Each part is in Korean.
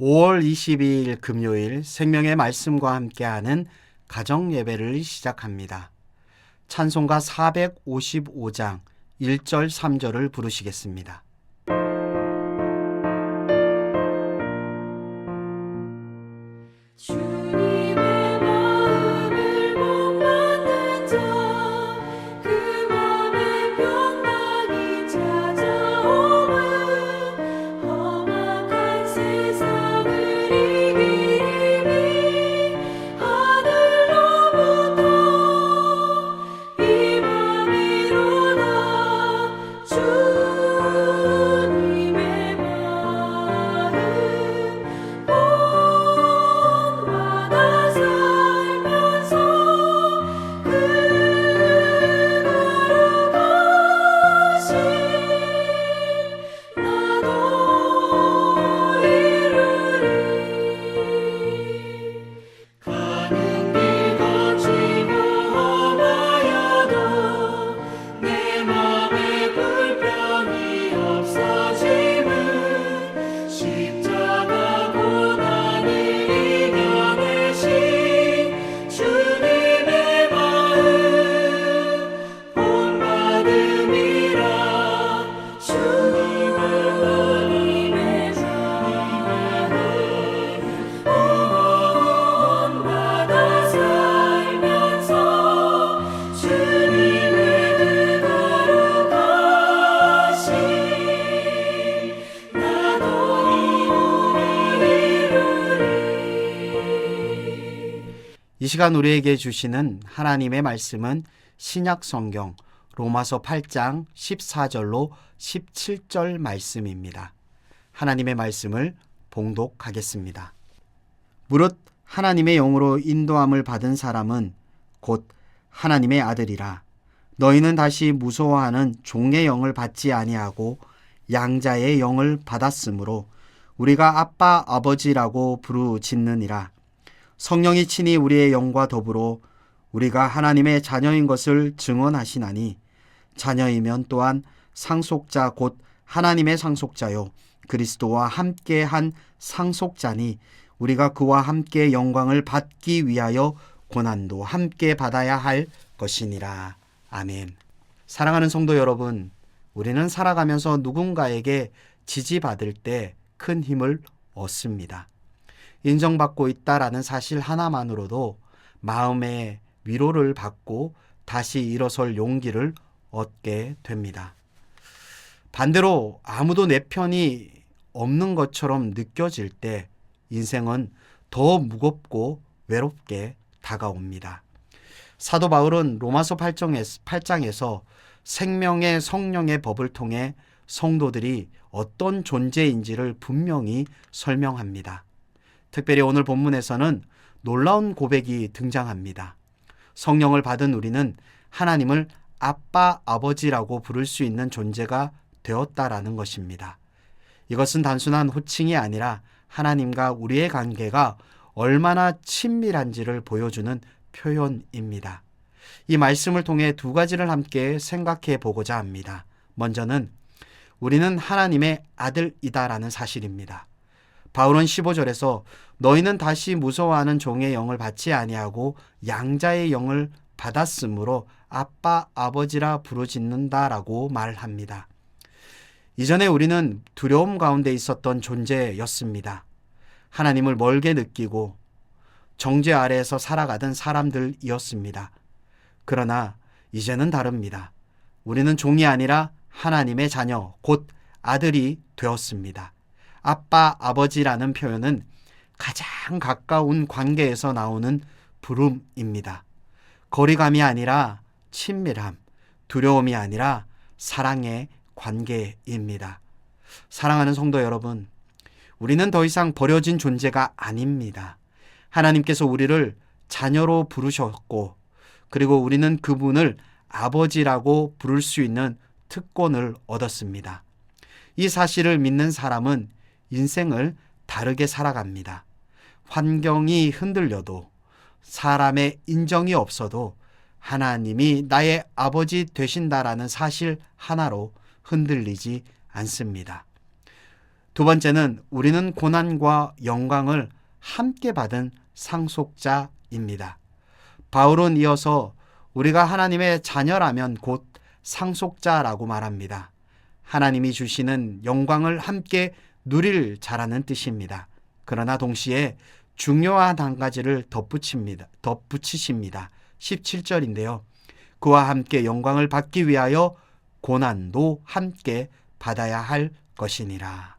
5월 22일 금요일 생명의 말씀과 함께하는 가정 예배를 시작합니다. 찬송가 455장 1절 3절을 부르시겠습니다. 주님의 마음을 못 받는 자, 그 맘에 평강이 찾아오면 험악한 세상을 이기리니 하늘로부터 임함이로다. 주님의 마음 살면서 그거룩하신 나도 이루리. 가는 길 거치고 험하여도 내 맘에 불평이 없어짐은 십자가 고난을 이겨내신 주님의 마음 본받음이라. 주님의 마음 본받아 살면서 주님의 거룩하신 나도 이루리. 이 시간 우리에게 주시는 하나님의 말씀은 신약 성경 로마서 8장 14절로 17절 말씀입니다. 하나님의 말씀을 봉독하겠습니다. 무릇 하나님의 영으로 인도함을 받은 사람은 곧 하나님의 아들이라. 너희는 다시 무서워하는 종의 영을 받지 아니하고 양자의 영을 받았으므로 우리가 아빠 아버지라고 부르짖느니라. 성령이 친히 우리의 영과 더불어 우리가 하나님의 자녀인 것을 증언하시나니 자녀이면 또한 상속자 곧 하나님의 상속자요 그리스도와 함께한 상속자니 우리가 그와 함께 영광을 받기 위하여 고난도 함께 받아야 할 것이니라. 아멘. 사랑하는 성도 여러분, 우리는 살아가면서 누군가에게 지지받을 때 큰 힘을 얻습니다. 인정받고 있다라는 사실 하나만으로도 마음의 위로를 받고 다시 일어설 용기를 얻게 됩니다. 반대로 아무도 내 편이 없는 것처럼 느껴질 때 인생은 더 무겁고 외롭게 다가옵니다. 사도 바울은 로마서 8장에서 생명의 성령의 법을 통해 성도들이 어떤 존재인지를 분명히 설명합니다. 특별히 오늘 본문에서는 놀라운 고백이 등장합니다. 성령을 받은 우리는 하나님을 아빠, 아버지라고 부를 수 있는 존재가 되었다라는 것입니다. 이것은 단순한 호칭이 아니라 하나님과 우리의 관계가 얼마나 친밀한지를 보여주는 표현입니다. 이 말씀을 통해 두 가지를 함께 생각해 보고자 합니다. 먼저는 우리는 하나님의 아들이다라는 사실입니다. 바울은 15절에서 너희는 다시 무서워하는 종의 영을 받지 아니하고 양자의 영을 받았으므로 아빠 아버지라 부르짖는다라고 말합니다. 이전에 우리는 두려움 가운데 있었던 존재였습니다. 하나님을 멀게 느끼고 정죄 아래에서 살아가던 사람들이었습니다. 그러나 이제는 다릅니다. 우리는 종이 아니라 하나님의 자녀, 곧 아들이 되었습니다. 아빠, 아버지라는 표현은 가장 가까운 관계에서 나오는 부름입니다. 거리감이 아니라 친밀함, 두려움이 아니라 사랑의 관계입니다. 사랑하는 성도 여러분, 우리는 더 이상 버려진 존재가 아닙니다. 하나님께서 우리를 자녀로 부르셨고, 그리고 우리는 그분을 아버지라고 부를 수 있는 특권을 얻었습니다. 이 사실을 믿는 사람은 인생을 다르게 살아갑니다. 환경이 흔들려도 사람의 인정이 없어도 하나님이 나의 아버지 되신다라는 사실 하나로 흔들리지 않습니다. 두 번째는 우리는 고난과 영광을 함께 받은 상속자입니다. 바울은 이어서 우리가 하나님의 자녀라면 곧 상속자라고 말합니다. 하나님이 주시는 영광을 함께 누릴 자라는 뜻입니다. 그러나 동시에 중요한 한 가지를 덧붙이십니다. 17절인데요. 그와 함께 영광을 받기 위하여 고난도 함께 받아야 할 것이니라.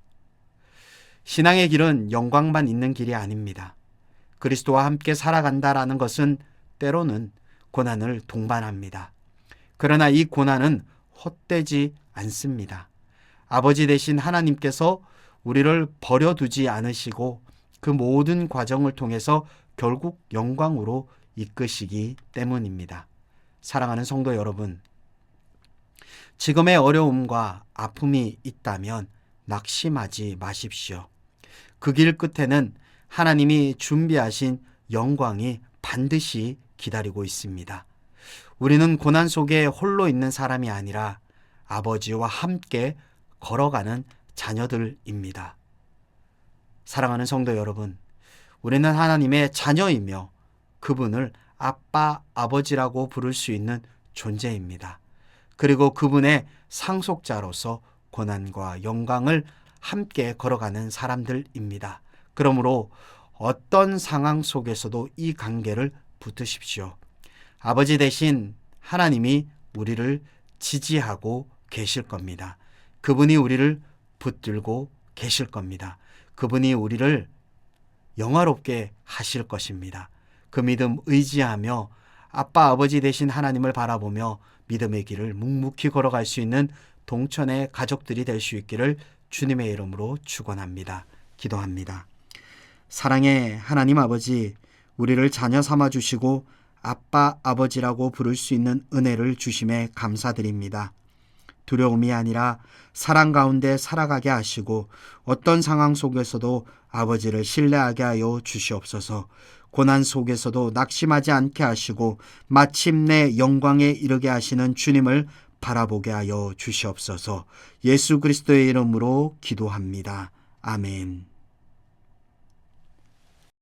신앙의 길은 영광만 있는 길이 아닙니다. 그리스도와 함께 살아간다라는 것은 때로는 고난을 동반합니다. 그러나 이 고난은 헛되지 않습니다. 아버지 되신 하나님께서 우리를 버려두지 않으시고 그 모든 과정을 통해서 결국 영광으로 이끄시기 때문입니다. 사랑하는 성도 여러분, 지금의 어려움과 아픔이 있다면 낙심하지 마십시오. 그 길 끝에는 하나님이 준비하신 영광이 반드시 기다리고 있습니다. 우리는 고난 속에 홀로 있는 사람이 아니라 아버지와 함께 걸어가는 자녀들입니다. 사랑하는 성도 여러분, 우리는 하나님의 자녀이며 그분을 아빠, 아버지라고 부를 수 있는 존재입니다. 그리고 그분의 상속자로서 고난과 영광을 함께 걸어가는 사람들입니다. 그러므로 어떤 상황 속에서도 이 관계를 붙으십시오. 아버지 대신 하나님이 우리를 지지하고 계실 겁니다. 그분이 우리를 붙들고 계실 겁니다. 그분이 우리를 영화롭게 하실 것입니다. 그 믿음 의지하며 아빠 아버지 되신 하나님을 바라보며 믿음의 길을 묵묵히 걸어갈 수 있는 동천의 가족들이 될 수 있기를 주님의 이름으로 축원합니다. 기도합니다. 사랑의 하나님 아버지, 우리를 자녀 삼아 주시고 아빠 아버지라고 부를 수 있는 은혜를 주심에 감사드립니다. 두려움이 아니라 사랑 가운데 살아가게 하시고 어떤 상황 속에서도 아버지를 신뢰하게 하여 주시옵소서. 고난 속에서도 낙심하지 않게 하시고 마침내 영광에 이르게 하시는 주님을 바라보게 하여 주시옵소서. 예수 그리스도의 이름으로 기도합니다. 아멘.